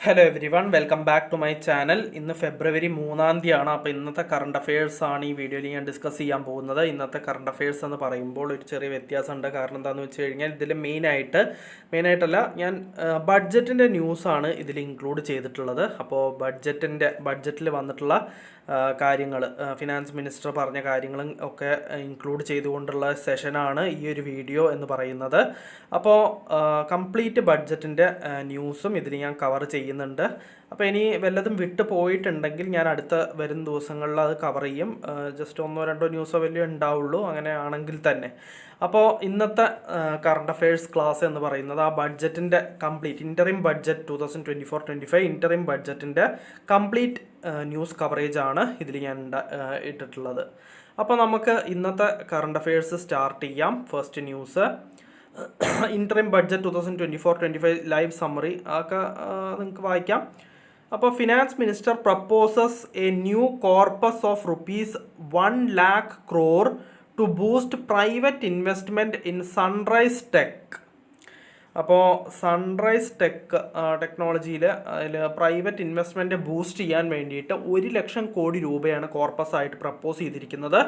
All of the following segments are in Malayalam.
Hello everyone welcome back to my channel. ഇന്ന് ഫെബ്രുവരി 3-ാം തീയതിയാണ്. അപ്പോൾ ഇന്നത്തെ കറണ്ട് അഫയേഴ്സ് ആണ് ഈ വീഡിയോയിൽ ഞാൻ ഡിസ്കസ് ചെയ്യാൻ പോകുന്നത്. ഇന്നത്തെ കറണ്ട് അഫയേഴ്സ് എന്ന് പറയുമ്പോൾ ഒരു ചെറിയ വ്യത്യാസമുണ്ട്. കാരണം എന്താണെന്ന് വെച്ച് കഴിഞ്ഞാൽ ഇതിൽ മെയിനായിട്ടല്ല ഞാൻ ബഡ്ജറ്റിൻ്റെ ന്യൂസാണ് ഇതിൽ ഇൻക്ലൂഡ് ചെയ്തിട്ടുള്ളത്. അപ്പോൾ ബഡ്ജറ്റിൽ വന്നിട്ടുള്ള കാര്യങ്ങൾ, ഫിനാൻസ് മിനിസ്റ്റർ പറഞ്ഞ കാര്യങ്ങളും ഒക്കെ ഇൻക്ലൂഡ് ചെയ്തുകൊണ്ടുള്ള സെഷനാണ് ഈ ഒരു വീഡിയോ എന്ന് പറയുന്നത്. അപ്പോൾ കംപ്ലീറ്റ് ബഡ്ജറ്റിൻ്റെ ന്യൂസും ഇതിൽ ഞാൻ കവർ ചെയ്യുന്നുണ്ട്. അപ്പോൾ ഇനി വല്ലതും വിട്ടു പോയിട്ടുണ്ടെങ്കിൽ ഞാൻ അടുത്ത വരും ദിവസങ്ങളിൽ അത് കവർ ചെയ്യും. ജസ്റ്റ് 1-2 ന്യൂസോ വലിയ ഉണ്ടാവുള്ളൂ, അങ്ങനെ ആണെങ്കിൽ തന്നെ. അപ്പോൾ ഇന്നത്തെ കറണ്ട് അഫയേഴ്സ് ക്ലാസ് എന്ന് പറയുന്നത് ആ ബഡ്ജറ്റിൻ്റെ ഇൻ്ററിം ബഡ്ജറ്റ് 2024-25 ഇൻ്ററിം ബഡ്ജറ്റിൻ്റെ കംപ്ലീറ്റ് ന്യൂസ് കവറേജ് ആണ് ഇതിൽ ഞാൻ ഇട്ടിട്ടുള്ളത്. അപ്പോൾ നമുക്ക് ഇന്നത്തെ കറണ്ട് അഫയേഴ്സ് സ്റ്റാർട്ട് ചെയ്യാം. First news, interim budget 2024-25 live summary ഒക്കെ നിങ്ങൾക്ക് വായിക്കാം. അപ്പോൾ finance minister proposes a new corpus of ₹1 lakh crore to boost private investment in sunrise tech. അപ്പോൾ സൺറൈസ് ടെക്നോളജിയിൽ അതിൽ പ്രൈവറ്റ് ഇൻവെസ്റ്റ്മെൻറ്റ് ബൂസ്റ്റ് ചെയ്യാൻ വേണ്ടിയിട്ട് 1 ലക്ഷം കോടി രൂപയാണ് കോർപ്പസ് ആയിട്ട് പ്രപ്പോസ് ചെയ്തിരിക്കുന്നത്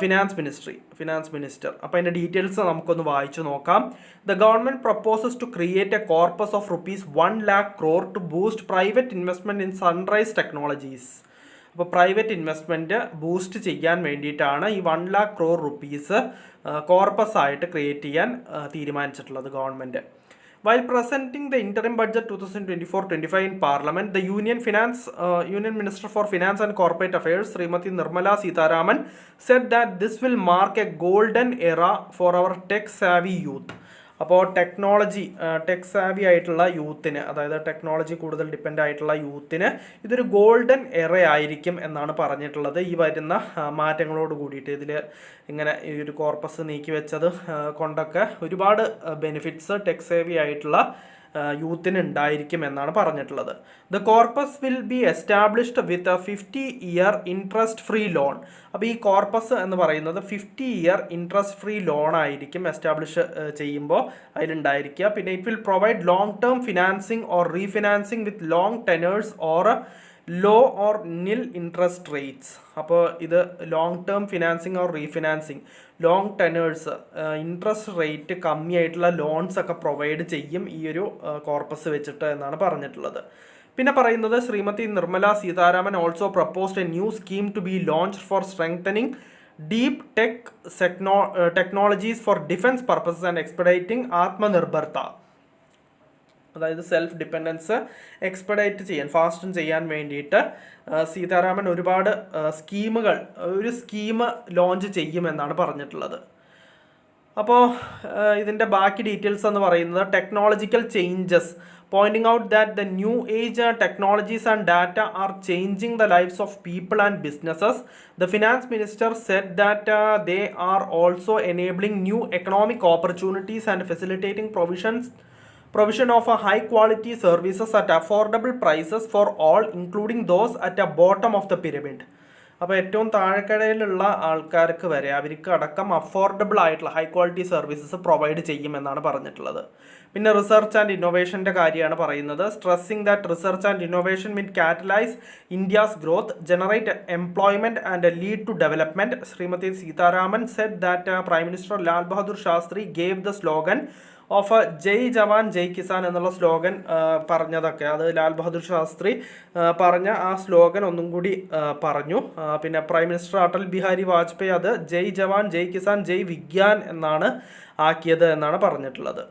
ഫിനാൻസ് മിനിസ്റ്റർ. അപ്പോൾ അതിൻ്റെ ഡീറ്റെയിൽസ് നമുക്കൊന്ന് വായിച്ചു നോക്കാം. The government proposes to create a corpus of ₹1 lakh crore to boost private investment in sunrise technologies. അപ്പോൾ പ്രൈവറ്റ് ഇൻവെസ്റ്റ്മെൻറ്റ് ബൂസ്റ്റ് ചെയ്യാൻ വേണ്ടിയിട്ടാണ് ഈ ₹1 lakh crore കോർപ്പസ് ആയിട്ട് ക്രിയേറ്റ് ചെയ്യാൻ തീരുമാനിച്ചിട്ടുള്ളത് government. While presenting the interim budget 2024-25 in Parliament, the Union Minister for Finance and Corporate Affairs, Srimati Nirmala Sitharaman, said that this will mark a golden era for our tech-savvy youth. അപ്പോൾ ടെക് സാവി ആയിട്ടുള്ള യൂത്തിന്, അതായത് ടെക്നോളജി കൂടുതൽ ഡിപ്പെൻഡ് ആയിട്ടുള്ള യൂത്തിന് ഇതൊരു ഗോൾഡൻ എറ ആയിരിക്കും എന്നാണ് പറഞ്ഞിട്ടുള്ളത്. ഈ വരുന്ന മാറ്റങ്ങളോട് കൂടിയിട്ട് ഇതിൽ ഇങ്ങനെ ഈ ഒരു കോർപ്പസ് നീക്കി വെച്ചത് കൊണ്ടൊക്കെ ഒരുപാട് ബെനിഫിറ്റ്സ് ടെക് സേവി ആയിട്ടുള്ള യൂത്തിന് ഉണ്ടായിരിക്കും എന്നാണ് പറഞ്ഞിട്ടുള്ളത്. The corpus will be established with a 50-year interest free loan. അപ്പോൾ ഈ കോർപ്പസ് എന്ന് പറയുന്നത് 50-year ഇൻട്രസ്റ്റ് ഫ്രീ ലോൺ ആയിരിക്കും എസ്റ്റാബ്ലിഷ് ചെയ്യുമ്പോൾ അതിലുണ്ടായിരിക്കുക. പിന്നെ it will provide long term financing or refinancing with long tenures or low or nil interest rates. അപ്പോൾ ഇത് long term financing or refinancing, long tenures, interest rate കമ്മിയായിട്ടുള്ള ലോൺസ് ഒക്കെ പ്രൊവൈഡ് ചെയ്യും ഈ ഒരു കോർപ്പസ് വെച്ചിട്ട് എന്നാണ് പറഞ്ഞിട്ടുള്ളത്. പിന്നെ പറയുന്നത്, Shrimati Nirmala Sitharaman also proposed a new scheme to be launched for strengthening deep tech technologies for defence purposes and expediting Aatmanirbharta. അതായത് സെൽഫ് ഡിപ്പെൻഡൻസ് എക്സ്പെഡൈറ്റ് ചെയ്യാൻ, ഫാസ്റ്റൻ ചെയ്യാൻ വേണ്ടിയിട്ട് സീതാരാമൻ ഒരുപാട് ഒരു സ്കീം ലോഞ്ച് ചെയ്യുമെന്നാണ് പറഞ്ഞിട്ടുള്ളത്. അപ്പോൾ ഇതിൻ്റെ ബാക്കി ഡീറ്റെയിൽസ് എന്ന് പറയുന്നത്, technological changes pointing out that the new age technologies and data are changing the lifes of people and businesses. The finance minister said that they are also enabling new economic opportunities and facilitating provision of a high quality services at affordable prices for all, including those at the bottom of the pyramid. അപ്പോൾ ഏറ്റവും താഴെക്കടയിലുള്ള ആൾക്കാർക്ക് വരെ അവർക്ക് അടക്കം അഫോർഡബിൾ ആയിട്ടുള്ള ഹൈ ക്വാളിറ്റി സർവീസസ് പ്രൊവൈഡ് ചെയ്യുമെന്നാണ് പറഞ്ഞിട്ടുള്ളത്. പിന്നെ റിസർച്ച് ആൻഡ് ഇന്നോവേഷൻ്റെ കാര്യമാണ് പറയുന്നത്. Stressing that research and innovation will catalyse India's growth, generate employment and lead to development. Shrimati Sitharaman said that prime minister Lal Bahadur Shastri gave the slogan of Jai Jawan Jai Kisan എന്നുള്ള സ്ലോഗൻ പറഞ്ഞതൊക്കെ, അത് ലാൽ ബഹദൂർ ശാസ്ത്രി പറഞ്ഞ ആ സ്ലോഗൻ ഒന്നും കൂടി പറഞ്ഞു. പിന്നെ പ്രൈം മിനിസ്റ്റർ അടൽ ബിഹാരി വാജ്പേയി അത് ജയ് ജവാൻ ജയ് കിസാൻ ജയ് വിഗ്യാൻ എന്നാണ് ആക്കിയത് എന്നാണ് പറഞ്ഞിട്ടുള്ളത്.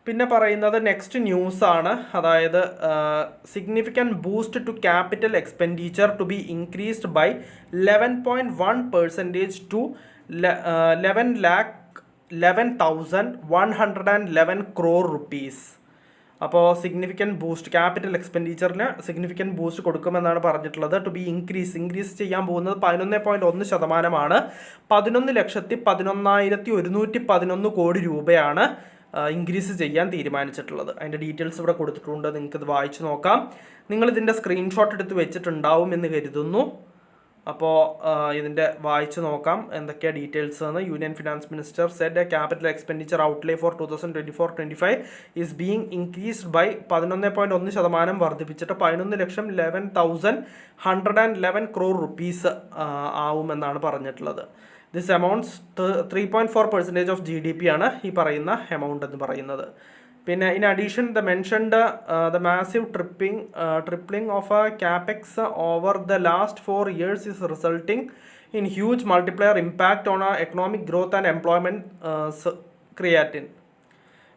പിന്നെ പറയുന്നത് നെക്സ്റ്റ് ന്യൂസാണ്. അതായത് significant boost to capital expenditure to be increased by 11.1% to 11,111 crore rupees. അപ്പോൾ സിഗ്നിഫിക്കൻറ്റ് ബൂസ്റ്റ്, ക്യാപിറ്റൽ എക്സ്പെൻഡിച്ചറിന് സിഗ്നിഫിക്കൻറ്റ് ബൂസ്റ്റ് കൊടുക്കുമെന്നാണ് പറഞ്ഞിട്ടുള്ളത്. ടു ബി ഇൻക്രീസ് ചെയ്യാൻ പോകുന്നത് 11.1%. 11,11,111 കോടി രൂപയാണ് ഇൻക്രീസ് ചെയ്യാൻ തീരുമാനിച്ചിട്ടുള്ളത്. അതിൻ്റെ ഡീറ്റെയിൽസ് ഇവിടെ കൊടുത്തിട്ടുണ്ട്, നിങ്ങൾക്കിത് വായിച്ചു നോക്കാം. നിങ്ങളിതിൻ്റെ സ്ക്രീൻഷോട്ട് എടുത്ത് വെച്ചിട്ടുണ്ടാവും എന്ന് കരുതുന്നു. അപ്പോൾ ഇതിൻ്റെ വായിച്ച് നോക്കാം എന്തൊക്കെയാണ് ഡീറ്റെയിൽസ് എന്ന്. Union finance minister said capital expenditure outlay for 2024-25 is being increased by 11.1% വർദ്ധിപ്പിച്ചിട്ട് 11,11,111 crore rupees ആവുമെന്നാണ് പറഞ്ഞിട്ടുള്ളത്. ദിസ് അമൗണ്ട്സ് 3.4% ഓഫ് GDP ആണ് ഈ പറയുന്ന എമൗണ്ട് എന്ന് പറയുന്നത്. പിന്നെ in addition the mentioned the massive tripling of capex over the last 4 years is resulting in huge multiplier impact on economic growth and employment creating.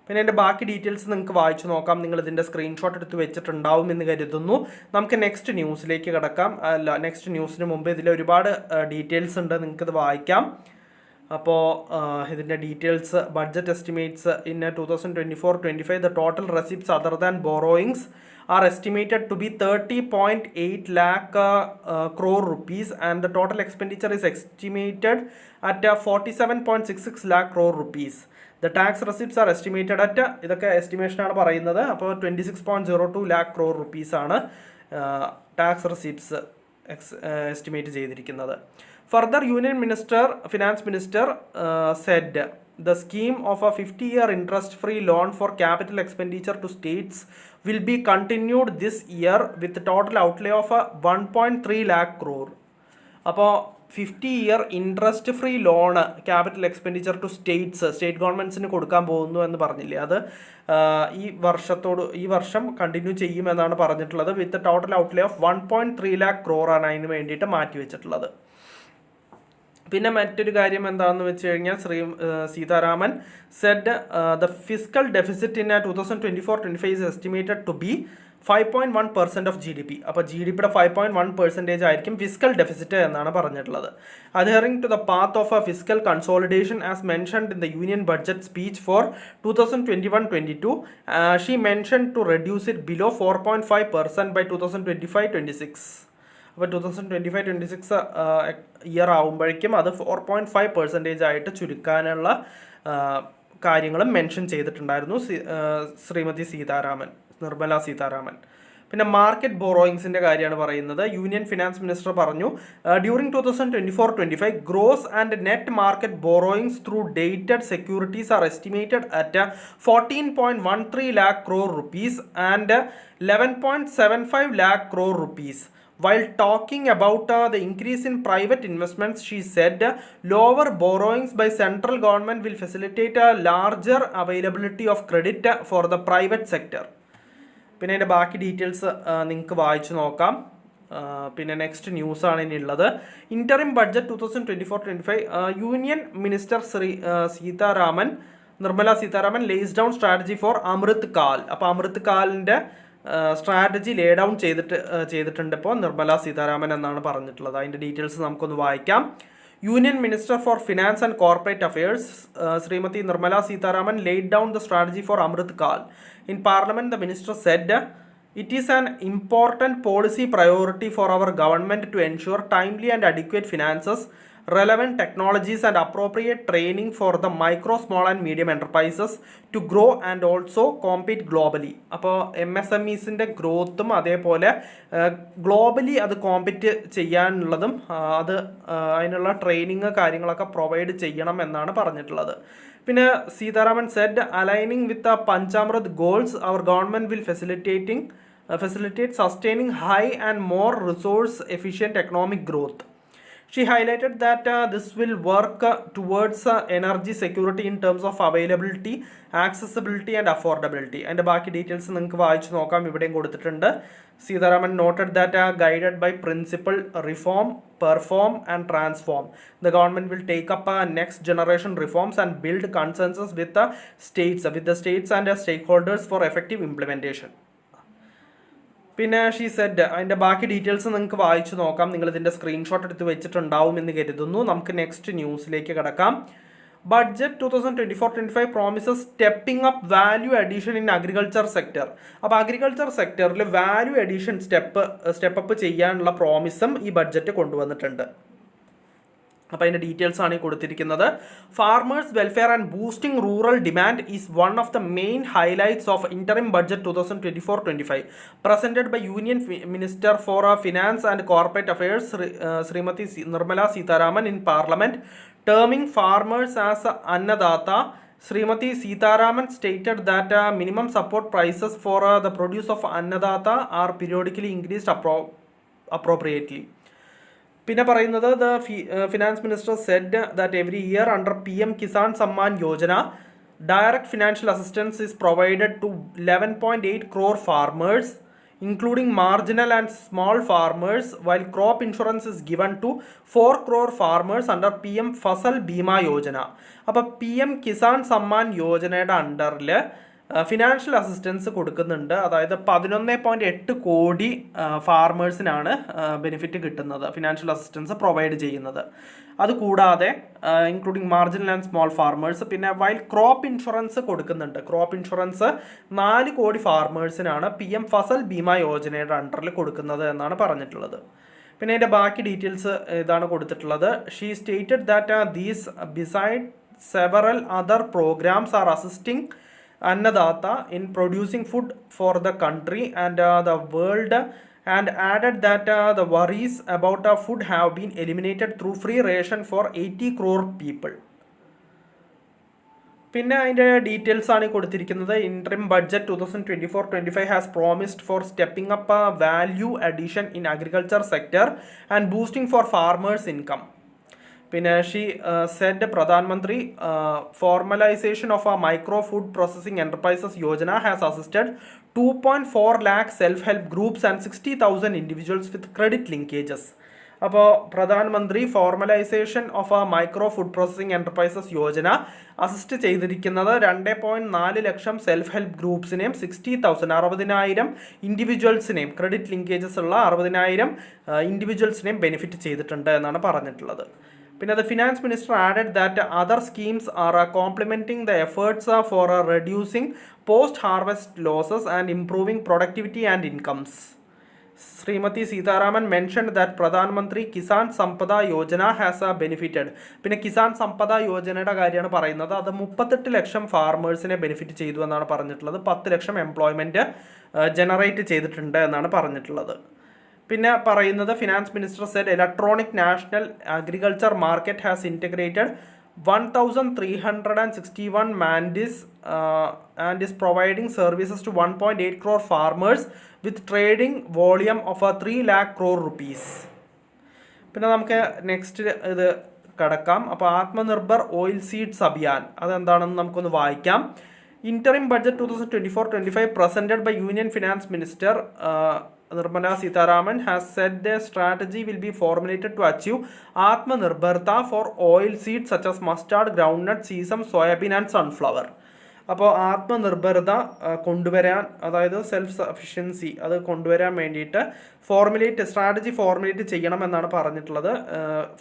പിന്നെ എൻ്റെ ബാക്കി ഡീറ്റെയിൽസ് നിങ്ങൾക്ക് വായിച്ചു നോക്കാം. നിങ്ങൾ ഇതിൻ്റെ സ്ക്രീൻഷോട്ട് എടുത്ത് വെച്ചിട്ടുണ്ടാവും എന്ന് കരുതുന്നു. നമുക്ക് നെക്സ്റ്റ് ന്യൂസിലേക്ക് കിടക്കാം. നെക്സ്റ്റ് ന്യൂസിന് മുമ്പ് ഇതിൽ ഒരുപാട് ഡീറ്റെയിൽസ് ഉണ്ട്, നിങ്ങൾക്കിത് വായിക്കാം. അപ്പോൾ ഇതിൻ്റെ details budget estimates in 2024-25 the total receipts other than borrowings are estimated to be 30.8 lakh crore rupees and the total expenditure is estimated at 47.66 lakh crore rupees. The tax receipts are estimated at ഇതൊക്കെ എസ്റ്റിമേഷൻ ആണ് പറയുന്നത്. അപ്പോൾ 26.02 lakh crore rupees ആണ് ടാക്സ് റെസിപ്റ്റ്സ് എസ്റ്റിമേറ്റ് ചെയ്തിരിക്കുന്നത്. Further, Finance Minister said the scheme of a 50-year interest-free loan for capital expenditure to states will be continued this year with a total outlay of 1.3 lakh crore. അപ്പോൾ 50-year interest-free loan capital expenditure to state ഗവൺമെൻറ്റ്സിന് കൊടുക്കാൻ പോകുന്നു എന്ന് പറഞ്ഞില്ലേ, അത് ഈ വർഷം കണ്ടിന്യൂ ചെയ്യുമെന്നാണ് പറഞ്ഞിട്ടുള്ളത്. വിത്ത് total outlay of 1.3 lakh crore ആണ് അതിന് വേണ്ടിയിട്ട് മാറ്റി വെച്ചിട്ടുള്ളത്. പിന്നെ മറ്റൊരു കാര്യം എന്താണെന്ന് വെച്ച് കഴിഞ്ഞാൽ Sitharaman said the fiscal deficit in 2024-25 is estimated to be 5.1% of GDP. അപ്പോൾ GDPയുടെ 5.1% ആയിരിക്കും ഫിസ്ക്കൽ ഡെഫിസിറ്റ് എന്നാണ് പറഞ്ഞിട്ടുള്ളത്. Adhering to the path of a fiscal consolidation as mentioned in the union budget speech for 2021-22, she mention to reduce it below 4.5% by 2025-26. അപ്പോൾ 2025-26 ഇയർ ആകുമ്പോഴേക്കും അത് 4.5% ആയിട്ട് ചുരുക്കാനുള്ള കാര്യങ്ങളും മെൻഷൻ ചെയ്തിട്ടുണ്ടായിരുന്നു ശ്രീമതി നിർമ്മല സീതാരാമൻ. പിന്നെ മാർക്കറ്റ് ബോറോയിങ്സിൻ്റെ കാര്യമാണ് പറയുന്നത്. യൂണിയൻ ഫിനാൻസ് മിനിസ്റ്റർ പറഞ്ഞു during 2024-25 gross and net market borrowings through dated securities are estimated at 14.13 lakh crore rupees and 11.75 lakh crore rupees. While talking about the increase in private investments, she said lower borrowings by central government will facilitate a larger availability of credit for the private sector. പിന്നെ അതിൻ്റെ ബാക്കി ഡീറ്റെയിൽസ് നിങ്ങൾക്ക് വായിച്ചു നോക്കാം. പിന്നെ നെക്സ്റ്റ് ന്യൂസാണ് ഇനിയുള്ളത്. Interim budget 2024-25 union minister Nirmala Sitharaman lays down strategy for Amrit Kaal. അപ്പോൾ അമൃത് കാലിൻ്റെ സ്ട്രാറ്റജി ലേ ഡൗൺ ചെയ്തിട്ടുണ്ട് ഇപ്പോൾ നിർമ്മല സീതാരാമൻ എന്നാണ് പറഞ്ഞിട്ടുള്ളത്. അതിൻ്റെ ഡീറ്റെയിൽസ് നമുക്കൊന്ന് വായിക്കാം. Union minister for finance and corporate affairs Shrimati Nirmala Sitharaman laid down the strategy for Amrit Kaal. In parliament the minister said it is an important policy priority for our government to ensure timely and adequate finances, relevant technologies and appropriate training for the micro, small and medium enterprises to grow and also compete globally. അപ്പോൾ MSMEസിൻ്റെ ഗ്രോത്തും അതേപോലെ ഗ്ലോബലി അത് കോമ്പീറ്റ് ചെയ്യാനുള്ളതും അത് അതിനുള്ള ട്രെയിനിങ് കാര്യങ്ങളൊക്കെ പ്രൊവൈഡ് ചെയ്യണം എന്നാണ് പറഞ്ഞിട്ടുള്ളത്. പിന്നെ Sitharaman said aligning with Panchamrit goals our government will facilitate sustaining high and more resource efficient economic growth. She highlighted that this will work towards energy security in terms of availability, accessibility and affordability. And ബാക്കി ഡീറ്റെയിൽസ് നിങ്ങൾക്ക് വായിച്ചു നോക്കാം, ഇവിടെയും കൊടുത്തിട്ടുണ്ട്. Sitaraman noted that guided by principle reform, perform and transform, the government will take up next generation reforms and build consensus with the states and stakeholders for effective implementation. പിന്നെ ഷീ സെഡ് അതിൻ്റെ ബാക്കി ഡീറ്റെയിൽസ് നിങ്ങൾക്ക് വായിച്ചു നോക്കാം. നിങ്ങളിതിൻ്റെ സ്ക്രീൻഷോട്ട് എടുത്ത് വെച്ചിട്ടുണ്ടാവും എന്ന് കരുതുന്നു. നമുക്ക് നെക്സ്റ്റ് ന്യൂസിലേക്ക് കിടക്കാം. Budget 2024-25 promises stepping up value addition in agriculture sector. അപ്പോൾ അഗ്രികൾച്ചർ സെക്ടറിൽ വാല്യൂ അഡീഷൻ സ്റ്റെപ്പ് അപ്പ് ചെയ്യാനുള്ള പ്രോമിസും ഈ ബഡ്ജറ്റ് കൊണ്ടുവന്നിട്ടുണ്ട്. അപ്പോൾ അതിൻ്റെ ഡീറ്റെയിൽസ് ആണ് ഈ കൊടുത്തിരിക്കുന്നത്. Farmers welfare and boosting rural demand is one of the main highlights of interim budget 2024-25 presented by union minister for finance and corporate affairs Shrimati Nirmala Sitharaman in parliament. Terming farmers as Annadata, Srimati Sitharaman stated that minimum support prices for the produce of Annadatta are periodically increased appropriately. പിന്നെ പറയുന്നത് the finance minister said that every year under PM Kisan Samman Yojana, direct financial assistance is provided to 11.8 crore farmers, including marginal and small farmers, while crop insurance is given to 4 crore farmers under PM Fasal Bima Yojana. അപ്പോൾ PM കിസാൻ സമ്മാൻ യോജനയുടെ അണ്ടറിൽ ഫിനാൻഷ്യൽ അസിസ്റ്റൻസ് കൊടുക്കുന്നുണ്ട്. അതായത് 11.8 കോടി ഫാർമേഴ്സിനാണ് ബെനിഫിറ്റ് കിട്ടുന്നത്, ഫിനാൻഷ്യൽ അസിസ്റ്റൻസ് പ്രൊവൈഡ് ചെയ്യുന്നത്. അതുകൂടാതെ including marginal and small farmers. പിന്നെ വൈൽ ക്രോപ്പ് ഇൻഷുറൻസ് കൊടുക്കുന്നുണ്ട്. ക്രോപ്പ് ഇൻഷുറൻസ് 4 കോടി ഫാർമേഴ്സിനാണ് PM ഫസൽ ബീമ യോജനയുടെ അണ്ടറിൽ കൊടുക്കുന്നത് എന്നാണ് പറഞ്ഞിട്ടുള്ളത്. പിന്നെ അതിൻ്റെ ബാക്കി ഡീറ്റെയിൽസ് ഇതാണ് കൊടുത്തിട്ടുള്ളത്. She stated that these beside several other programs are assisting Annadatta in producing food for the country and the world, and added that the worries about food have been eliminated through free ration for 80 crore people. പിന്നെ അതിൻ്റെ ഡീറ്റെയിൽസ് ആണ് കൊടുത്തിരിക്കുന്നത്. Interim budget 2024-25 has promised for stepping up value addition in agriculture sector and boosting for farmers income. പിന്നെ she said Pradhan Mantri formalisation of micro food processing enterprises Yojana has assisted 2.4 lakh self help groups and 60,000 individuals with credit linkages. അപ്പോൾ Pradhan Mantri formalisation of micro food processing enterprises Yojana assist ചെയ്തിരിക്കുന്നത് 2.4 ലക്ഷം സെൽഫ് ഹെൽപ്പ് ഗ്രൂപ്പ്സിനെയും 60,000 60,000 ഇൻഡിവിജ്വൽസിനെയും ക്രെഡിറ്റ് ലിങ്കേജസ് ഉള്ള 60,000 ഇൻഡിവിജ്വൽസിനെയും ബെനിഫിറ്റ് ചെയ്തിട്ടുണ്ട് എന്നാണ് പറഞ്ഞിട്ടുള്ളത്. പിന്നെ the finance minister added that other schemes are complementing the efforts for reducing post-harvest losses and improving productivity and incomes. Srimati Sitharaman mentioned that Pradhan Mantri Kisan Sampada Yojana has benefited. പിന്നെ കിസാൻ സമ്പദ യോജനയുടെ കാര്യമാണ് പറയുന്നത്. അത് 38 ലക്ഷം ഫാർമേഴ്സിനെ ബെനിഫിറ്റ് ചെയ്തു എന്നാണ് പറഞ്ഞിട്ടുള്ളത്. 10 ലക്ഷം എംപ്ലോയ്മെൻറ്റ് ജനറേറ്റ് ചെയ്തിട്ടുണ്ട് എന്നാണ് പറഞ്ഞിട്ടുള്ളത്. പിന്നെ പറയുന്നത് finance minister said electronic national agriculture market has integrated 1,361 mandis and is providing services to 1.8 crore farmers with trading volume of 3 lakh crore rupees. പിന്നെ നമുക്ക് നെക്സ്റ്റ് ഇത് കടക്കാം. അപ്പോൾ ആത്മനിർഭർ ഓയിൽ സീഡ്സ് അഭിയാൻ അതെന്താണെന്ന് നമുക്കൊന്ന് വായിക്കാം. Interim budget 2024-25 presented by Union Finance Minister Nirmala Sitharaman has said their strategy will be formulated to achieve Atmanirbharta for oil seeds such as mustard, groundnut, sesame, soybean and sunflower. അപ്പോൾ ആത്മനിർഭരത കൊണ്ടുവരാൻ, അതായത് സെൽഫ് സഫിഷ്യൻസി അത് കൊണ്ടുവരാൻ വേണ്ടിയിട്ട് സ്ട്രാറ്റജി ഫോർമുലേറ്റ് ചെയ്യണമെന്നാണ് പറഞ്ഞിട്ടുള്ളത്.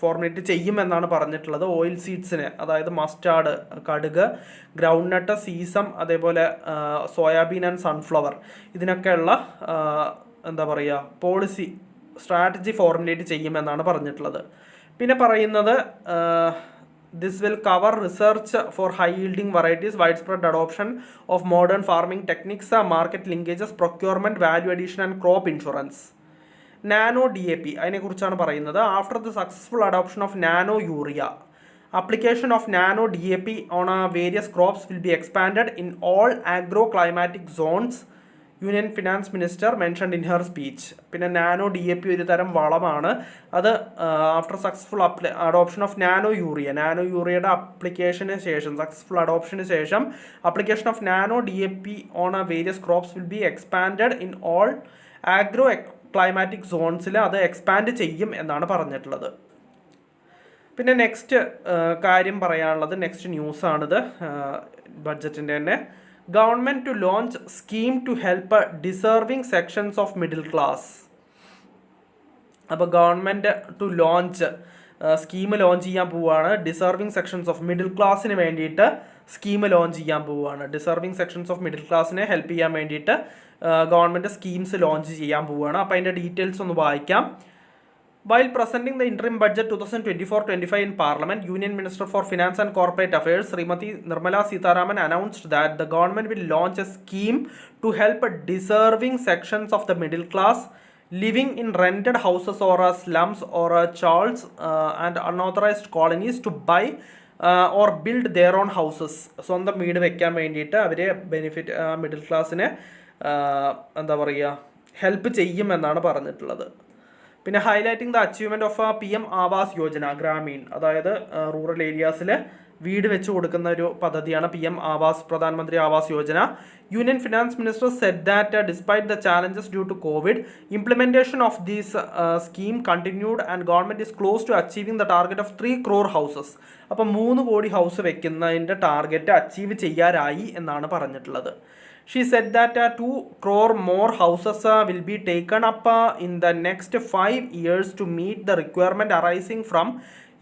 ഫോർമുലേറ്റ് ചെയ്യുമെന്നാണ് പറഞ്ഞിട്ടുള്ളത്. ഓയിൽ സീഡ്സിന്, അതായത് മസ്റ്റാർഡ്, കടുക്, ഗ്രൗണ്ട്നട്ട്, സീസം, അതേപോലെ സോയാബീൻ ആൻഡ് സൺഫ്ലവർ, ഇതിനൊക്കെയുള്ള എന്താ പറയുക സ്ട്രാറ്റജി ഫോർമുലേറ്റ് ചെയ്യുമെന്നാണ് പറഞ്ഞിട്ടുള്ളത്. പിന്നെ പറയുന്നത് this will cover research for high yielding varieties, widespread adoption of modern farming techniques, market linkages, procurement, value addition and crop insurance. Nano DAP അതിനെക്കുറിച്ചാണ് പറയുന്നത്. After the successful adoption of nano urea, application of nano DAP on various crops will be expanded in all agroclimatic zones, union finance minister mentioned in her speech. പിന്നെ നാനോ DAP ഒരു തരം വളമാണ്. അത് after successful adoption of nano യൂറിയയുടെ സക്സസ്ഫുൾ അഡോപ്ഷന് ശേഷം application of nano DAP on various crops will be expanded in all agroclimatic സോൺസിൽ അത് എക്സ്പാൻഡ് ചെയ്യും എന്നാണ് പറഞ്ഞിട്ടുള്ളത്. പിന്നെ നെക്സ്റ്റ് കാര്യം പറയാനുള്ളത്, നെക്സ്റ്റ് ന്യൂസാണിത് ബഡ്ജറ്റിൻ്റെ തന്നെ. Government to launch scheme to help deserving sections of middle class. അപ്പോൾ government to launch scheme launch ചെയ്യാൻ പോവുകയാണ്. ഡിസർവിങ് സെക്ഷൻസ് ഓഫ് മിഡിൽ ക്ലാസ്സിന് വേണ്ടിയിട്ട് സ്കീം ലോഞ്ച് ചെയ്യാൻ പോവുകയാണ്. ഡിസർവിങ് സെക്ഷൻസ് ഓഫ് മിഡിൽ ക്ലാസ്സിനെ ഹെൽപ്പ് ചെയ്യാൻ വേണ്ടിയിട്ട് ഗവൺമെൻറ് സ്കീംസ് ലോഞ്ച് ചെയ്യാൻ പോവുകയാണ്. അപ്പോൾ അതിൻ്റെ ഡീറ്റെയിൽസ് ഒന്ന് വായിക്കാം. While presenting the interim budget 2024-25 in Parliament, Union Minister for Finance and Corporate Affairs Srimati Nirmala Sitharaman announced that the government will launch a scheme to help deserving sections of the middle class living in rented houses or slums or chawls and unauthorized colonies to buy or build their own houses. സ്വന്തം വീട് വെക്കാൻ വേണ്ടിയിട്ട് അവരെ ബെനിഫിറ്റ് മിഡിൽ ക്ലാസ്സിനെ എന്താ പറയുക ഹെൽപ്പ് ചെയ്യുമെന്നാണ് പറഞ്ഞിട്ടുള്ളത്. പിന്നെ highlighting the achievement of PM Awas Yojana Gramin, അതായത് റൂറൽ ഏരിയാസിൽ വീട് വെച്ച് കൊടുക്കുന്ന ഒരു പദ്ധതിയാണ് PM Awas, Pradhan Mantri Awas Yojana. Union finance minister said that despite the challenges due to Covid, implementation of these scheme continued and government is close to achieving the target of 3 crore houses. അപ്പോൾ 3 കോടി ഹൗസ് വെക്കുന്നതിൻ്റെ ടാർഗറ്റ് അച്ചീവ് ചെയ്യാറായി എന്നാണ് പറഞ്ഞിട്ടുള്ളത്. She said that 2 crore more houses will be taken up in the next 5 years to meet the requirement arising from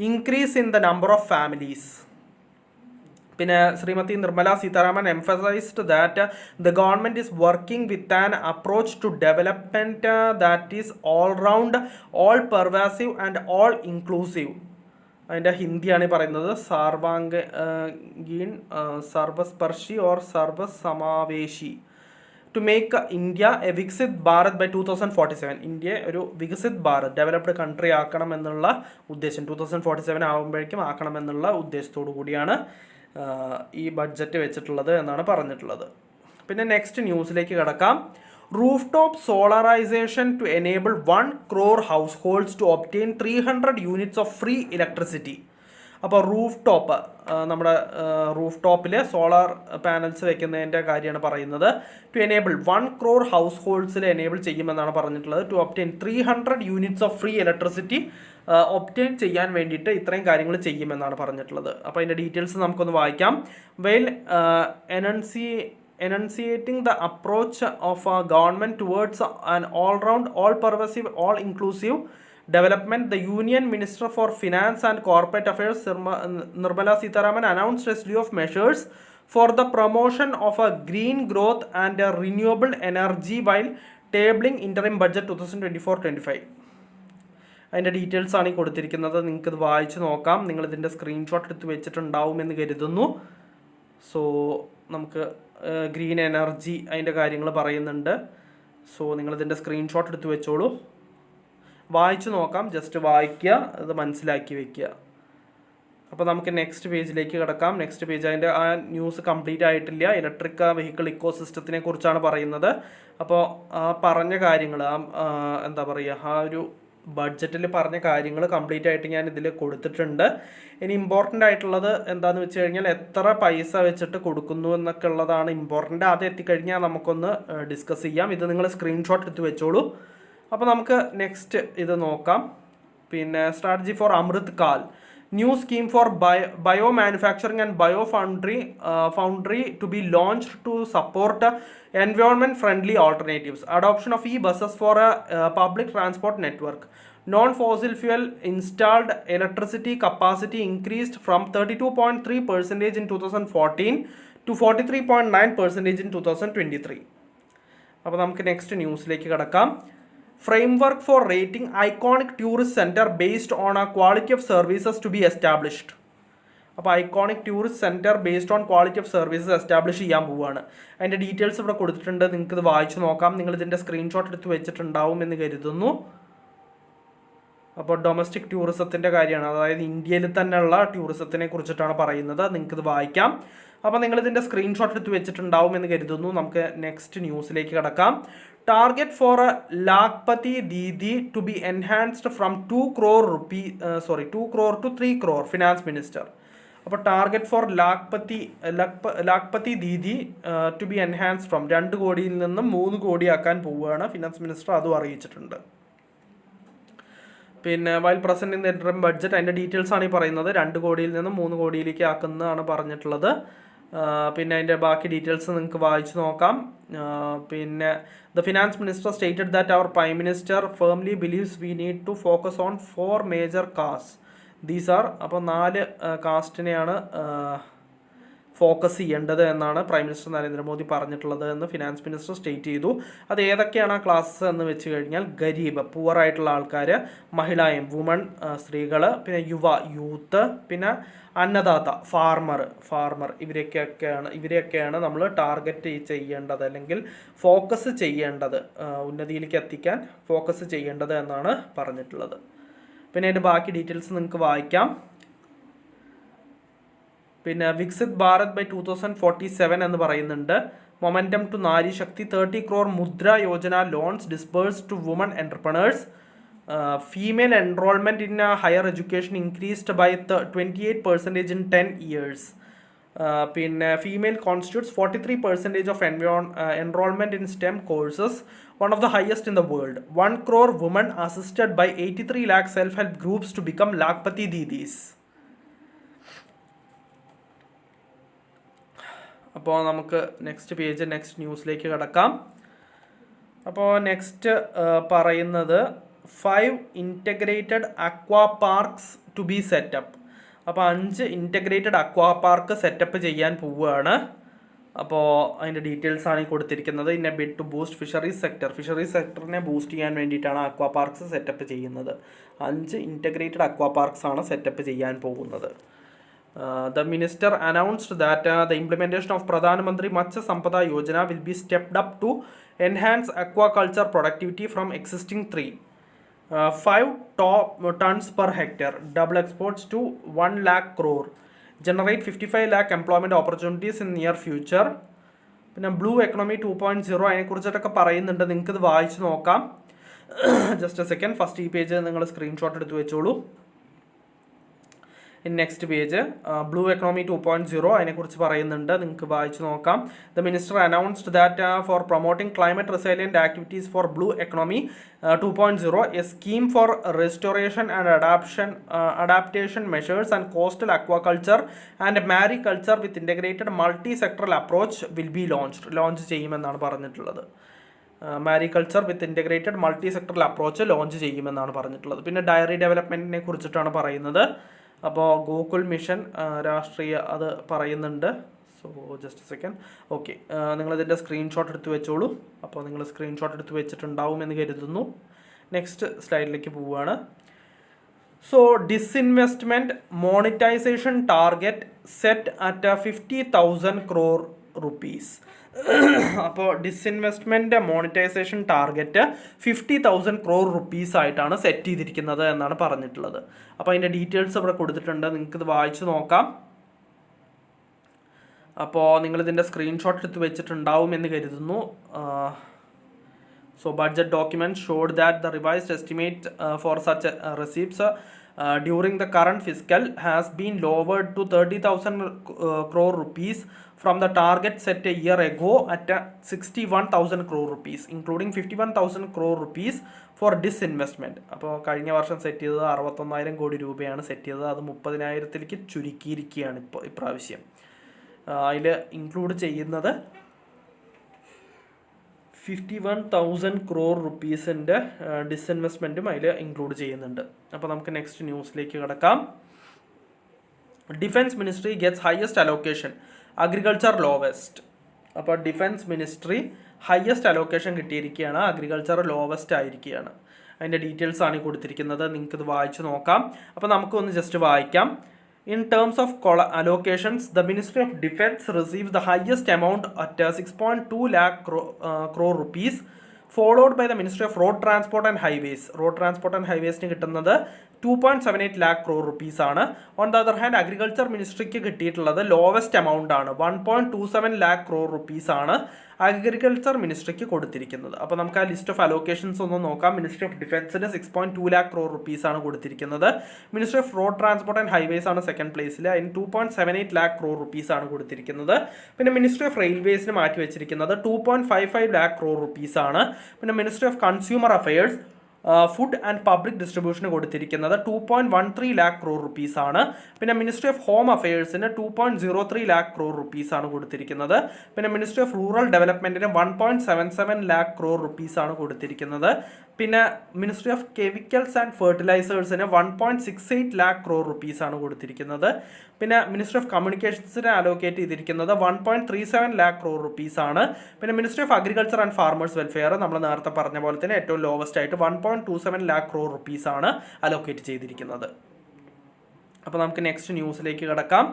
increase in the number of families. പിന്നെ Shrimati Nirmala Sitharaman emphasized that the government is working with an approach to development that is all round, all pervasive and all inclusive. അതിൻ്റെ ഹിന്ദിയാണ് പറയുന്നത് സാർവാംഗീൻ സർവസ്പർശി ഓർ സർവസമാവേശി to make India a Viksit Bharat by 2047. India ഒരു വികസിത് ഭാരത് ഡെവലപ്ഡ് കൺട്രി ആക്കണം എന്നുള്ള ഉദ്ദേശം 2047 ആകുമ്പോഴേക്കും ആക്കണമെന്നുള്ള ഉദ്ദേശത്തോടു കൂടിയാണ് ഈ ബഡ്ജറ്റ് വെച്ചിട്ടുള്ളത് എന്നാണ് പറഞ്ഞിട്ടുള്ളത്. പിന്നെ നെക്സ്റ്റ് ന്യൂസിലേക്ക് കിടക്കാം. Rooftop solarization to enable 1 crore households to obtain 300 units of free electricity. അപ്പോൾ നമ്മുടെ റൂഫ് ടോപ്പിൽ സോളാർ പാനൽസ് വെക്കുന്നതിൻ്റെ കാര്യമാണ് പറയുന്നത്. ടു എനേബിൾ 1 crore ഹൗസ് ഹോൾഡ്സിൽ എനേബിൾ ചെയ്യുമെന്നാണ് പറഞ്ഞിട്ടുള്ളത്. To obtain 300 units of free electricity obtain ചെയ്യാൻ വേണ്ടിയിട്ട് ഇത്രയും കാര്യങ്ങൾ ചെയ്യുമെന്നാണ് പറഞ്ഞിട്ടുള്ളത്. അപ്പോൾ അതിൻ്റെ ഡീറ്റെയിൽസ് നമുക്കൊന്ന് വായിക്കാം. Well enunciating the approach of a government towards an all-round, all-pervasive, all-inclusive development, the Union Minister for Finance and Corporate Affairs Nirmala Sitharaman announced a slew of measures for the promotion of a green growth and a renewable energy while tabling interim budget 2024-25. അതിൻ്റെ ഡീറ്റെയിൽസ് ആണ് ഈ കൊടുത്തിരിക്കുന്നത്. നിങ്ങൾക്കിത് വായിച്ച് നോക്കാം. നിങ്ങളിതിൻ്റെ സ്ക്രീൻഷോട്ട് എടുത്ത് വെച്ചിട്ടുണ്ടാവുമെന്ന് കരുതുന്നു. സോ നമുക്ക് ഗ്രീൻ എനർജി അതിൻ്റെ കാര്യങ്ങൾ പറയുന്നുണ്ട്. സോ നിങ്ങളിതിൻ്റെ സ്ക്രീൻഷോട്ട് എടുത്ത് വെച്ചോളൂ, വായിച്ചു നോക്കാം. ജസ്റ്റ് വായിക്കുക, അത് മനസ്സിലാക്കി വെക്കുക. അപ്പോൾ നമുക്ക് നെക്സ്റ്റ് പേജിലേക്ക് കിടക്കാം. നെക്സ്റ്റ് പേജ് അതിൻ്റെ ആ ന്യൂസ് കംപ്ലീറ്റ് ആയിട്ടില്ല. ഇലക്ട്രിക് വെഹിക്കിൾ ഇക്കോ സിസ്റ്റത്തിനെ കുറിച്ചാണ് പറയുന്നത്. അപ്പോൾ ആ പറഞ്ഞ കാര്യങ്ങൾ എന്താ പറയുക, ആ ഒരു ബഡ്ജറ്റിൽ പറഞ്ഞ കാര്യങ്ങൾ കംപ്ലീറ്റ് ആയിട്ട് ഞാൻ ഇതിൽ കൊടുത്തിട്ടുണ്ട്. ഇനി ഇമ്പോർട്ടൻ്റ് ആയിട്ടുള്ളത് എന്താണെന്ന് വെച്ച് കഴിഞ്ഞാൽ എത്ര പൈസ വെച്ചിട്ട് കൊടുക്കുന്നു എന്നൊക്കെ ഉള്ളതാണ് ഇമ്പോർട്ടൻ്റ്. അത് എത്തിക്കഴിഞ്ഞാൽ നമുക്കൊന്ന് ഡിസ്കസ് ചെയ്യാം. ഇത് നിങ്ങൾ സ്ക്രീൻഷോട്ട് എടുത്ത് വെച്ചോളൂ. അപ്പോൾ നമുക്ക് നെക്സ്റ്റ് ഇത് നോക്കാം. പിന്നെ strategy for Amrit Kaal, new scheme for bio manufacturing and bio foundry to be launched to support environment friendly alternatives, adoption of e-buses for a public transport network, non-fossil fuel installed electricity capacity increased from 32.3% in 2014 to 43.9% in 2023. അപ്പോൾ നമുക്ക് നെക്സ്റ്റ് ന്യൂസിലേക്ക് കിടക്കാം. Framework for rating iconic tourist centre based on ആ quality of services to be established. അപ്പോൾ iconic tourist centre based on quality of services establish ചെയ്യാൻ പോവുകയാണ്. അതിൻ്റെ ഡീറ്റെയിൽസ് ഇവിടെ കൊടുത്തിട്ടുണ്ട്. നിങ്ങൾക്കിത് വായിച്ച് നോക്കാം. നിങ്ങളിതിൻ്റെ സ്ക്രീൻഷോട്ട് എടുത്ത് വെച്ചിട്ടുണ്ടാവും എന്ന് കരുതുന്നു. അപ്പോൾ ഡൊമസ്റ്റിക് ടൂറിസത്തിൻ്റെ കാര്യമാണ്, അതായത് ഇന്ത്യയിൽ തന്നെയുള്ള ടൂറിസത്തിനെ കുറിച്ചിട്ടാണ് പറയുന്നത്. നിങ്ങൾക്കിത് വായിക്കാം. അപ്പോൾ നിങ്ങളിതിൻ്റെ സ്ക്രീൻഷോട്ട് എടുത്ത് വെച്ചിട്ടുണ്ടാവും എന്ന് കരുതുന്നു. നമുക്ക് നെക്സ്റ്റ് ന്യൂസിലേക്ക് കിടക്കാം. Target for Lakhpati Didi to be enhanced from 2 crore to 3 crore, finance minister. അപ്പോൾ target for Lakhpati Didi to be enhance from 2 കോടിയിൽ നിന്നും 3 കോടിയാക്കാൻ പോവുകയാണ്. ഫിനാൻസ് മിനിസ്റ്റർ അതും അറിയിച്ചിട്ടുണ്ട്. പിന്നെ while present in the interim budget, അതിൻ്റെ ഡീറ്റെയിൽസ് ആണ് ഈ പറയുന്നത്. 2 കോടിയിൽ നിന്നും 3 കോടിയിലേക്ക് ആക്കുന്നതാണ് പറഞ്ഞിട്ടുള്ളത്. പിന്നെ അതിൻ്റെ ബാക്കി ഡീറ്റെയിൽസ് നിങ്ങൾക്ക് വായിച്ച് നോക്കാം. പിന്നെ the finance minister stated that our prime minister firmly believes we need to focus on 4 major caste. These are, അപ്പോൾ 4 കാസ്റ്റിനെയാണ് ഫോക്കസ് ചെയ്യേണ്ടത് എന്നാണ് പ്രൈം മിനിസ്റ്റർ നരേന്ദ്രമോദി പറഞ്ഞിട്ടുള്ളത് എന്ന് ഫിനാൻസ് മിനിസ്റ്റർ സ്റ്റേറ്റ് ചെയ്തു. അത് ഏതൊക്കെയാണ് ആ ക്ലാസ്സസ് എന്ന് വെച്ച് കഴിഞ്ഞാൽ ഗരീബ് പുവർ ആയിട്ടുള്ള ആൾക്കാർ, മഹിളായം വുമൺ സ്ത്രീകൾ, പിന്നെ യൂത്ത്, പിന്നെ അന്നദാത ഫാർമർ ഇവരെയൊക്കെയാണ് നമ്മൾ ടാർഗറ്റ് ചെയ്യേണ്ടത് അല്ലെങ്കിൽ ഫോക്കസ് ചെയ്യേണ്ടത്, ഉന്നതിയിലേക്ക് എത്തിക്കാൻ ഫോക്കസ് ചെയ്യേണ്ടത് എന്നാണ് പറഞ്ഞിട്ടുള്ളത്. പിന്നെ അതിൻ്റെ ബാക്കി ഡീറ്റെയിൽസ് നിങ്ങൾക്ക് വായിക്കാം. പിന്നെ വികസിത് ഭാരത് ബൈ 2047 എന്ന് പറയുന്നുണ്ട്. Momentum to Nari Shakti 30 crore Mudra Yojana loans disburse to woman entrepreneurs. Female enrolment in higher education increased by 28% in 10 years. പിന്നെ female constitutes 43% of enrolment in STEM courses, one of the highest in the world. 1 crore women assisted by 83 lakh self-help groups to become Lakpati Didis. അപ്പോൾ നമുക്ക് നെക്സ്റ്റ് ന്യൂസിലേക്ക് കിടക്കാം. അപ്പോൾ നെക്സ്റ്റ് പറയുന്നത് 5 integrated aqua parks to be set up. അപ്പോൾ 5 ഇൻറ്റഗ്രേറ്റഡ് അക്വാ പാർക്ക് സെറ്റപ്പ് ചെയ്യാൻ പോവുകയാണ്. അപ്പോൾ അതിൻ്റെ ഡീറ്റെയിൽസ് ആണ് ഈ കൊടുത്തിരിക്കുന്നത്. In a bid to boost fisheries സെക്ടറിനെ ബൂസ്റ്റ് ചെയ്യാൻ വേണ്ടിയിട്ടാണ് അക്വാ പാർക്സ് സെറ്റപ്പ് ചെയ്യുന്നത്. 5 ഇൻറ്റഗ്രേറ്റഡ് അക്വാ പാർക്സ് ആണ് സെറ്റപ്പ് ചെയ്യാൻ പോകുന്നത്. The minister announced that the implementation of Pradhan Mantri Matsya Sampada Yojana will be stepped up to enhance aquaculture productivity from existing 5 tons per hectare, double exports to 1 lakh crore, generate 55 lakh employment opportunities in near future. പിന്നെ ബ്ലൂ എക്കണോമി 2.0 അതിനെക്കുറിച്ചിട്ടൊക്കെ പറയുന്നുണ്ട്, നിങ്ങൾക്കിത് വായിച്ച് നോക്കാം. ജസ്റ്റ് എ സെക്കൻഡ്, ഫസ്റ്റ് ഈ പേജ് നിങ്ങൾ സ്ക്രീൻഷോട്ട് എടുത്ത് വെച്ചോളൂ. നെക്സ്റ്റ് പേജ് ബ്ലൂ എക്കണോമി 2.0 അതിനെക്കുറിച്ച് പറയുന്നുണ്ട്, നിങ്ങൾക്ക് വായിച്ച് നോക്കാം. The minister announced that for promoting climate resilient activities for blue economy 2.0 a scheme for restoration and adaptation measures and coastal aquaculture and mariculture with integrated multi sectoral approach will be launch ചെയ്യുമെന്നാണ് പറഞ്ഞിട്ടുള്ളത്. Mariculture with integrated multi sectoral approach launch ചെയ്യുമെന്നാണ് പറഞ്ഞിട്ടുള്ളത്. പിന്നെ ഡയറി ഡെവലപ്മെൻറ്റിനെ കുറിച്ചിട്ടാണ് പറയുന്നത്. അപ്പോൾ ഗോകുൽ മിഷൻ രാഷ്ട്രീയ അത് പറയുന്നുണ്ട്. So just a second. Okay, നിങ്ങളിതിൻ്റെ സ്ക്രീൻഷോട്ട് എടുത്ത് വെച്ചോളൂ. അപ്പോൾ നിങ്ങൾ സ്ക്രീൻഷോട്ട് എടുത്ത് വെച്ചിട്ടുണ്ടാവുമെന്ന് കരുതുന്നു. നെക്സ്റ്റ് സ്ലൈഡിലേക്ക് പോവുകയാണ്. So disinvestment monetisation target set at 50,000 crore rupees. അപ്പോൾ disinvestment monetisation target 50,000 crore rupees ആയിട്ടാണ് സെറ്റ് ചെയ്തിരിക്കുന്നത് എന്നാണ് പറഞ്ഞിട്ടുള്ളത്. അപ്പോൾ അതിൻ്റെ ഡീറ്റെയിൽസ് ഇവിടെ കൊടുത്തിട്ടുണ്ട്, നിങ്ങൾക്കിത് വായിച്ച് നോക്കാം. അപ്പോൾ നിങ്ങളിതിൻ്റെ സ്ക്രീൻഷോട്ട് എടുത്ത് വെച്ചിട്ടുണ്ടാവും എന്ന് കരുതുന്നു. So budget document showed that the revised estimate for such receipts during the current fiscal has been lowered to 30,000 crore rupees from the target set a year ago at 61,000 crore rupees, including 51,000 crore rupees for disinvestment. അപ്പോൾ കഴിഞ്ഞ വർഷം സെറ്റ് ചെയ്തത് 61,000 കോടി രൂപയാണ് സെറ്റ് ചെയ്തത്. അത് 30,000-ലേക്ക് ചുരുക്കിയിരിക്കുകയാണ് ഇപ്രാവശ്യം. അതിൽ ഇൻക്ലൂഡ് ചെയ്യുന്നത് 51,000 crore rupees-ൻ്റെ ഡിസ്ഇൻവെസ്റ്റ്മെൻറ്റും അതിൽ ഇൻക്ലൂഡ് ചെയ്യുന്നുണ്ട്. അപ്പോൾ നമുക്ക് നെക്സ്റ്റ് ന്യൂസിലേക്ക് കിടക്കാം. Defence ministry gets highest allocation, agriculture lowest. അപ്പോൾ ഡിഫൻസ് മിനിസ്ട്രി ഹയസ്റ്റ് അലോക്കേഷൻ കിട്ടിയിരിക്കുകയാണ്, അഗ്രികൾച്ചർ ലോവസ്റ്റ് ആയിരിക്കുകയാണ്. അതിൻ്റെ ഡീറ്റെയിൽസ് ആണ് കൊടുത്തിരിക്കുന്നത്, നിങ്ങൾക്കിത് വായിച്ച് നോക്കാം. അപ്പോൾ നമുക്കൊന്ന് ജസ്റ്റ് വായിക്കാം. In terms of allocations, the Ministry of Defence receives the highest amount at 6.2 lakh crore rupees, followed by the Ministry of Road Transport and Highways. Road Transport and Highways ന് കിട്ടുന്നത് 2.78 lakh crore rupees ആണ്. On the other hand, Agriculture Ministryക്ക് കിട്ടിയിട്ടുള്ളത് ലോവസ്റ്റ് എമൗണ്ട് ആണ്, 1.27 lakh crore rupees ആണ് അഗ്രികൾച്ചർ മിനിസ്ട്രിക്ക് കൊടുത്തിരിക്കുന്നത്. അപ്പോൾ നമുക്ക് ആ ലിസ്റ്റ് ഓഫ് അലോക്കേഷൻസ് ഒന്ന് നോക്കാം. മിനിസ്ട്രി ഓഫ് ഡിഫൻസിന് 6.2 lakh crore rupees ആണ് കൊടുത്തിരിക്കുന്നത്. Ministry of road transport and highways ആണ് സെക്കൻഡ് പ്ലേസിൽ, അതിന് 2.78 lakh crore rupees ആണ് കൊടുത്തിരിക്കുന്നത്. പിന്നെ മിനിസ്ട്രി ഓഫ് റെയിൽവേസിന് മാറ്റി വെച്ചിരിക്കുന്നത് 2.55 lakh crore rupees ആണ്. പിന്നെ ministry of consumer affairs food and public ഡിസ്ട്രിബ്യൂഷന് കൊടുത്തിരിക്കുന്നത് 2.13 lakh crore rupees ആണ്. പിന്നെ മിനിസ്ട്രി ഓഫ് ഹോം അഫയേഴ്സിന് 2.03 lakh crore rupees ആണ് കൊടുത്തിരിക്കുന്നത്. പിന്നെ മിനിസ്ട്രി ഓഫ് റൂറൽ ഡെവലപ്മെൻറ്റിന് 1.77 lakh crore rupees ആണ് കൊടുത്തിരിക്കുന്നത്. പിന്നെ മിനിസ്ട്രി ഓഫ് കെമിക്കൽസ് ആൻഡ് ഫെർട്ടിലൈസേഴ്സിന് 1.68 lakh crore റുപ്പീസാണ് കൊടുത്തിരിക്കുന്നത്. പിന്നെ മിനിസ്ട്രി ഓഫ് കമ്മ്യൂണിക്കേഷൻസിന് അലോക്കേറ്റ് ചെയ്തിരിക്കുന്നത് 1.37 lakh crore റുപ്പീസാണ്. പിന്നെ ministry of agriculture and farmers welfare നമ്മൾ നേരത്തെ പറഞ്ഞ പോലെ തന്നെ ഏറ്റവും ലോവസ്റ്റ് ആയിട്ട് 1.27 lakh crore റുപ്പീസാണ് അലോക്കേറ്റ് ചെയ്തിരിക്കുന്നത്. അപ്പോൾ നമുക്ക് നെക്സ്റ്റ് ന്യൂസിലേക്ക് കിടക്കാം.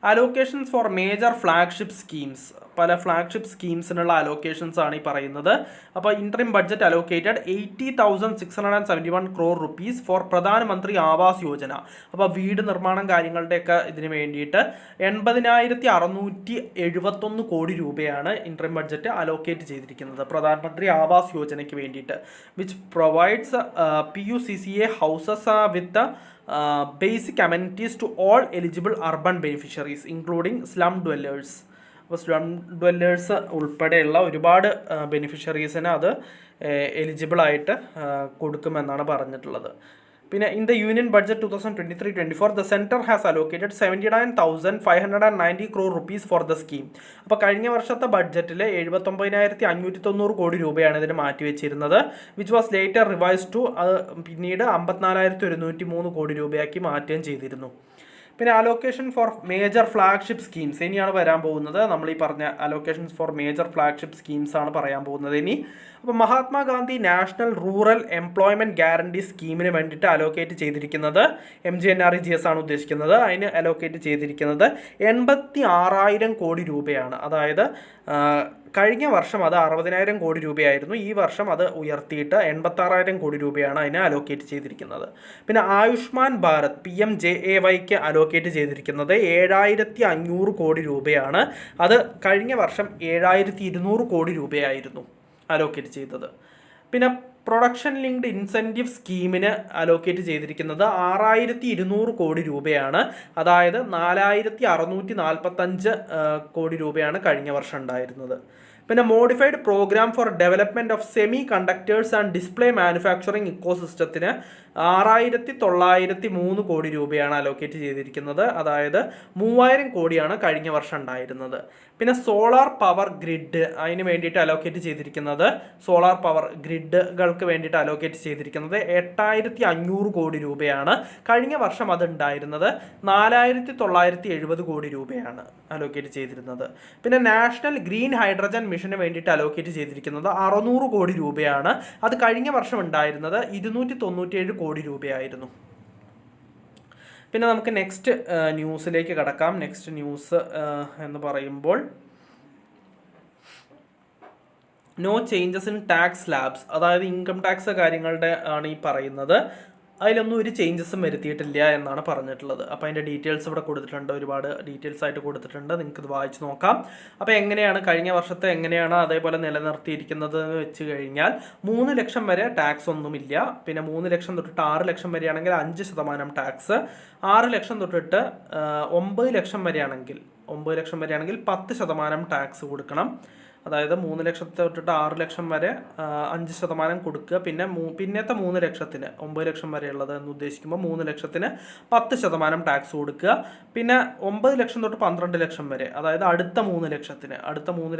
Allocations for major flagship schemes. പല ഫ്ലാഗ്ഷിപ്പ് സ്കീംസിനുള്ള അലോക്കേഷൻസ് ആണ് ഈ പറയുന്നത്. അപ്പോൾ interim budget allocated 80,671 crore rupees for Pradhan Mantri Awas Yojana. അപ്പോൾ വീട് നിർമ്മാണം കാര്യങ്ങളുടെയൊക്കെ ഇതിന് വേണ്ടിയിട്ട് 80,671 കോടി രൂപയാണ് ഇൻട്രീം ബഡ്ജറ്റ് അലോക്കേറ്റ് ചെയ്തിരിക്കുന്നത് പ്രധാനമന്ത്രി ആവാസ് യോജനയ്ക്ക് വേണ്ടിയിട്ട്, which provides PUCCA houses with basic amenities to all eligible urban beneficiaries including slum dwellers. അപ്പോൾ സ്ലം ഡ്വെല്ലേഴ്സ് ഉൾപ്പെടെയുള്ള ഒരുപാട് ബെനിഫിഷ്യറീസിന് അത് എലിജിബിൾ ആയിട്ട് കൊടുക്കുമെന്നാണ് പറഞ്ഞിട്ടുള്ളത്. പിന്നെ in the union budget 2023-24 the centre has allocated 79,590 crore rupees for the scheme. അപ്പോൾ കഴിഞ്ഞ വർഷത്തെ ബഡ്ജറ്റിൽ 79,590 കോടി രൂപയാണ് ഇതിന് മാറ്റിവെച്ചിരുന്നത്, which was later revise to പിന്നീട് 54,103 കോടി രൂപയാക്കി മാറ്റുകയും ചെയ്തിരുന്നു. പിന്നെ allocation four major flagship schemes ഇനിയാണ് വരാൻ പോകുന്നത്. നമ്മൾ ഈ പറഞ്ഞ allocations for major flagship schemes ആണ് പറയാൻ പോകുന്നത് ഇനി. അപ്പോൾ Mahatma Gandhi national rural employment guarantee സ്കീമിന് വേണ്ടിയിട്ട് അലോക്കേറ്റ് ചെയ്തിരിക്കുന്നത് MGNREGS ആണ് ഉദ്ദേശിക്കുന്നത്. അതിന് അലോക്കേറ്റ് ചെയ്തിരിക്കുന്നത് 86,000 കോടി രൂപയാണ്. അതായത് കഴിഞ്ഞ വർഷം അത് 60,000 കോടി രൂപയായിരുന്നു. ഈ വർഷം അത് ഉയർത്തിയിട്ട് 86,000 കോടി രൂപയാണ് അതിന് അലോക്കേറ്റ് ചെയ്തിരിക്കുന്നത്. പിന്നെ ആയുഷ്മാൻ ഭാരത് PMJAYക്ക് അലോക്കേറ്റ് ചെയ്തിരിക്കുന്നത് 7,500 കോടി രൂപയാണ്. അത് കഴിഞ്ഞ വർഷം 7,200 കോടി രൂപയായിരുന്നു അലോക്കേറ്റ് ചെയ്തത്. പിന്നെ പ്രൊഡക്ഷൻ ലിങ്ക്ഡ് ഇൻസെൻറ്റീവ് സ്കീമിന് അലോക്കേറ്റ് ചെയ്തിരിക്കുന്നത് 6,200 കോടി രൂപയാണ്. അതായത് 4,645 കോടി രൂപയാണ് കഴിഞ്ഞ വർഷം ഉണ്ടായിരുന്നത്. പിന്നെ modified programme for development of semiconductors and display manufacturing ഇക്കോസിസ്റ്റത്തിന് 6,903 കോടി രൂപയാണ് അലോക്കേറ്റ് ചെയ്തിരിക്കുന്നത്. അതായത് 3,000 കോടിയാണ് കഴിഞ്ഞ വർഷം ഉണ്ടായിരുന്നത്. പിന്നെ സോളാർ പവർ ഗ്രിഡ് അതിന് വേണ്ടിയിട്ട് അലോക്കേറ്റ് ചെയ്തിരിക്കുന്നത് സോളാർ പവർ ഗ്രിഡുകൾക്ക് വേണ്ടിയിട്ട് അലോക്കേറ്റ് ചെയ്തിരിക്കുന്നത് 8,500 കോടി രൂപയാണ്. കഴിഞ്ഞ വർഷം അത് ഉണ്ടായിരുന്നത് 4,970 കോടി രൂപയാണ് അലോക്കേറ്റ് ചെയ്തിരുന്നത്. പിന്നെ നാഷണൽ ഗ്രീൻ ഹൈഡ്രജൻ മിഷന് വേണ്ടിയിട്ട് അലോക്കേറ്റ് ചെയ്തിരിക്കുന്നത് 600 കോടി രൂപയാണ്. അത് കഴിഞ്ഞ വർഷം ഉണ്ടായിരുന്നത് 297 കോടി രൂപയായിരുന്നു. പിന്നെ നമുക്ക് നെക്സ്റ്റ് ന്യൂസിലേക്ക് കടക്കാം. നെക്സ്റ്റ് ന്യൂസ് എന്ന് പറയുമ്പോൾ no changes in tax slabs, അതായത് ഇൻകം ടാക്സ് കാര്യങ്ങളുടെ ആണ് ഈ പറയുന്നത്. അതിലൊന്നും ഒരു ചേഞ്ചസും വരുത്തിയിട്ടില്ല എന്നാണ് പറഞ്ഞിട്ടുള്ളത്. അപ്പോൾ അതിൻ്റെ ഡീറ്റെയിൽസ് ഇവിടെ കൊടുത്തിട്ടുണ്ട്, ഒരുപാട് ഡീറ്റെയിൽസ് ആയിട്ട് കൊടുത്തിട്ടുണ്ട്, നിങ്ങൾക്കിത് വായിച്ച് നോക്കാം. അപ്പോൾ എങ്ങനെയാണ് കഴിഞ്ഞ വർഷത്തെ എങ്ങനെയാണ് അതേപോലെ നിലനിർത്തിയിരിക്കുന്നത് എന്ന് വെച്ച് കഴിഞ്ഞാൽ 3 ലക്ഷം വരെ ടാക്സ് ഒന്നുമില്ല. പിന്നെ 3 ലക്ഷം തൊട്ടിട്ട് 6 ലക്ഷം വരെയാണെങ്കിൽ 5% ടാക്സ്, 6 ലക്ഷം തൊട്ടിട്ട് 9 ലക്ഷം വരെയാണെങ്കിൽ 10% ടാക്സ് കൊടുക്കണം. അതായത് 3 ലക്ഷത്തെ തൊട്ടിട്ട് 6 ലക്ഷം വരെ 5% കൊടുക്കുക. പിന്നെ പിന്നത്തെ 3 ലക്ഷത്തിന് 9 ലക്ഷം വരെ ഉള്ളത് എന്ന് ഉദ്ദേശിക്കുമ്പോൾ 3 ലക്ഷത്തിന് 10% ടാക്സ് കൊടുക്കുക. പിന്നെ 9 ലക്ഷം തൊട്ട് 12 ലക്ഷം വരെ, അതായത് അടുത്ത 3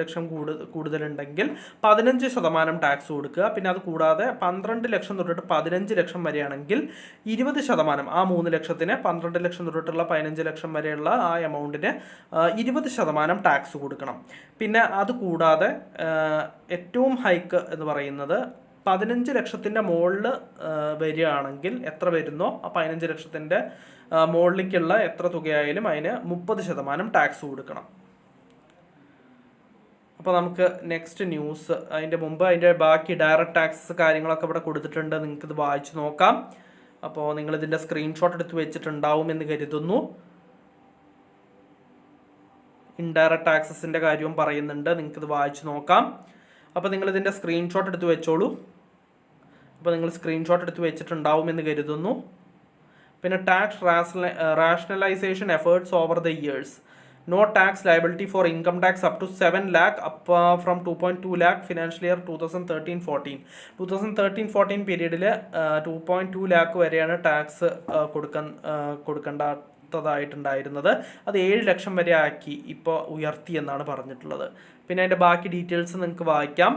ലക്ഷം കൂടുതലുണ്ടെങ്കിൽ 15% ടാക്സ് കൊടുക്കുക. പിന്നെ അത് കൂടാതെ 12 ലക്ഷം തൊട്ടിട്ട് 15 ലക്ഷം വരെയാണെങ്കിൽ 20%, ആ 3 ലക്ഷത്തിന് 12 ലക്ഷം തൊട്ടിട്ടുള്ള 15 ലക്ഷം വരെയുള്ള ആ എമൗണ്ടിന് 20% ടാക്സ് കൊടുക്കണം. പിന്നെ അത് കൂടാതെ ഏറ്റവും ഹൈക്ക് എന്ന് പറയുന്നത് 15 ലക്ഷത്തിൻ്റെ മുകളിൽ വരികയാണെങ്കിൽ എത്ര വരുന്നോ ആ 15 ലക്ഷത്തിൻ്റെ മുകളിലേക്കുള്ള എത്ര തുകയായാലും അതിന് 30% ടാക്സ് കൊടുക്കണം. അപ്പോൾ നമുക്ക് നെക്സ്റ്റ് ന്യൂസ്, അതിൻ്റെ മുമ്പ് അതിൻ്റെ ബാക്കി ഡയറക്റ്റ് ടാക്സ് കാര്യങ്ങളൊക്കെ ഇവിടെ കൊടുത്തിട്ടുണ്ട്, നിങ്ങൾക്കിത് വായിച്ച് നോക്കാം. അപ്പോൾ നിങ്ങളിതിൻ്റെ സ്ക്രീൻഷോട്ട് എടുത്ത് വെച്ചിട്ടുണ്ടാവുമെന്ന് കരുതുന്നു. ഇൻഡയറക്റ്റ് ടാക്സസിൻ്റെ കാര്യവും പറയുന്നുണ്ട്, നിങ്ങൾക്കിത് വായിച്ച് നോക്കാം. അപ്പോൾ നിങ്ങളിതിൻ്റെ സ്ക്രീൻഷോട്ട് എടുത്ത് വെച്ചോളൂ. അപ്പോൾ നിങ്ങൾ സ്ക്രീൻഷോട്ട് എടുത്ത് വെച്ചിട്ടുണ്ടാവുമെന്ന് കരുതുന്നു. പിന്നെ tax rationalisation efforts over the years, no tax liability for income tax up to 7 lakh up from 2.2 lakh financial year 2013-14 പീരീഡിൽ 2.2 lakh വരെയാണ് ടാക്സ് കൊടുക്കേണ്ടതായിട്ടുണ്ടായിരുന്നത്. അത് 7 ലക്ഷം വരെ ആക്കി ഇപ്പോൾ ഉയർത്തി എന്നാണ് പറഞ്ഞിട്ടുള്ളത്. പിന്നെ അതിൻ്റെ ബാക്കി ഡീറ്റെയിൽസ് നിങ്ങൾക്ക് വായിക്കാം.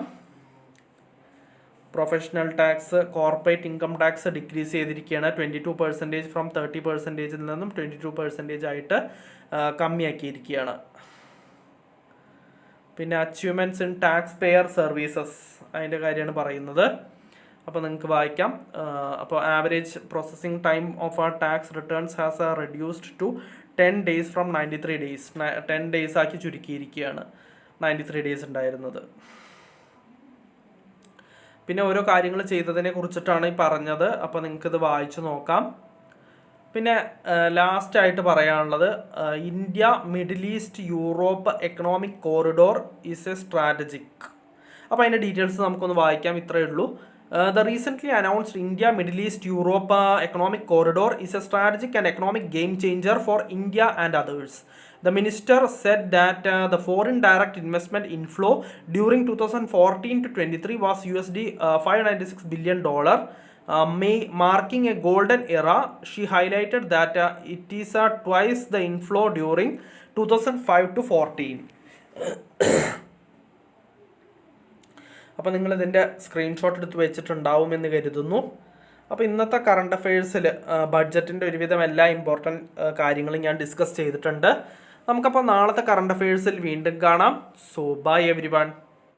Professional tax, corporate income tax decrease ചെയ്തിരിക്കുകയാണ്. 22% ഫ്രം 30% നിന്നും 22% ആയിട്ട് കമ്മിയാക്കിയിരിക്കുകയാണ്. പിന്നെ achievements in taxpayer services അതിൻ്റെ കാര്യമാണ് പറയുന്നത്. അപ്പോൾ നിങ്ങൾക്ക് വായിക്കാം. അപ്പോൾ ആവറേജ് പ്രോസസ്സിംഗ് ടൈം ഓഫ് ആ tax returns has reduced to 10 days from 93 days. 10 days ആക്കി ചുരുക്കിയിരിക്കുകയാണ് 93 days ഉണ്ടായിരുന്നത്. പിന്നെ ഓരോ കാര്യങ്ങൾ ചെയ്തതിനെ കുറിച്ചിട്ടാണ് ഈ പറഞ്ഞത്. അപ്പോൾ നിങ്ങൾക്കിത് വായിച്ചു നോക്കാം. പിന്നെ ലാസ്റ്റായിട്ട് പറയാനുള്ളത് India middle east Europe economic corridor is A strategic. അപ്പോൾ അതിൻ്റെ ഡീറ്റെയിൽസ് നമുക്കൊന്ന് വായിക്കാം. ഇത്രയേ ഉള്ളൂ. The recently announced India Middle East Europe economic corridor is a strategic and economic game changer for India and others. The minister said that the foreign direct investment inflow during 2014 to 23 was $596 billion, marking a golden era. She highlighted that it is twice the inflow during 2005 to 14. അപ്പോൾ നിങ്ങളിതിൻ്റെ സ്ക്രീൻഷോട്ട് എടുത്ത് വെച്ചിട്ടുണ്ടാവുമെന്ന് കരുതുന്നു. അപ്പോൾ ഇന്നത്തെ കറണ്ട് അഫെയർസിൽ ബഡ്ജറ്റിൻ്റെ ഒരുവിധം എല്ലാ ഇമ്പോർട്ടൻറ്റ് കാര്യങ്ങളും ഞാൻ ഡിസ്കസ് ചെയ്തിട്ടുണ്ട്. നമുക്കപ്പോൾ നാളത്തെ കറണ്ട് അഫെയർസിൽ വീണ്ടും കാണാം. So bye everyone.